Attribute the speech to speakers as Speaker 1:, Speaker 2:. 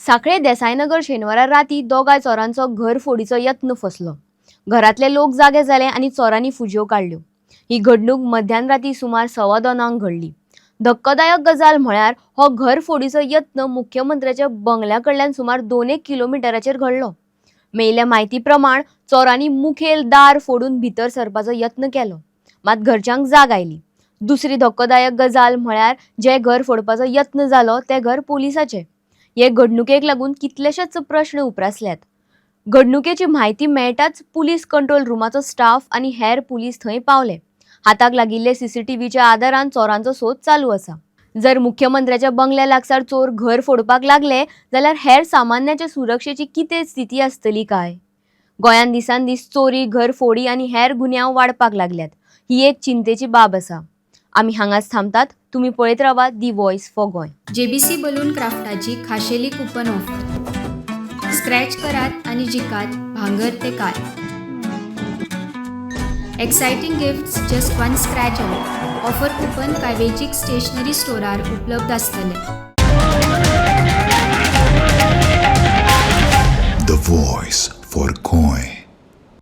Speaker 1: साखळे देसाईनगर शेनवारा राती दोगांय चोरांचो घर फोडीचो यत्न फसलो। घरातले लोक जागे जाले आणि चोरांनी फुज्यो काढल्यो। ही घडणूक मध्यान राती सुमार 2:15 घडली। धक्कादायक गजाल म्हळ्यार हो घर फोडीचो यत्न मुख्यमंत्र्याच्या बंगल्याकडल्यान सुमार 2 किलोमीटराचेर घडलो। मेयिल्ल्या म्हायती प्रमाण चोरांनी मुखेल दार फोडून भितर सरपाचो यत्न केलो, मात घरच्यांक जाग आयली। दुसरी धक्कादायक गजाल म्हळ्यार जे घर फोडपाचो यत्न जालो ते घर पोलिसाचें। हे घडणुकेक लागून कितलेशेच प्रश्न उप्रासल्यात। घडणुकेची म्हायती मेळटाच पुलीस कंट्रोल रूमाचो स्टाफ आनी हेर पुलीस थंय पावले। हाताक लागिल्ले सीसीटीव्हीच्या आदारान चोरांचो सोद चालू आसा। जर मुख्यमंत्र्याच्या बंगल्या लागसार चोर घर फोडपाक लागले जाल्यार हेर सामान्याच्या सुरक्षेची कितें स्थिती आसतली काय? गोंयान दिसान दीस चोरी, घर फोडी आनी हेर गुन्यांव वाडपाक लागल्यात। ही एक चिंतेची बाब आसा। आमी हांगाच थांबतात। तुम्ही पळयत रावा दी voice for Goa.
Speaker 2: JBC balloon क्राफ्टाची खाशेली कूपन ऑफर। स्क्रॅच करात आणि जिकात भांगर ते car. Exciting gifts just one scratch out. Offer coupon काय वेंचीक स्टेशनरी स्टोरार उपलब्ध आसतले।
Speaker 3: The Voice for Goy.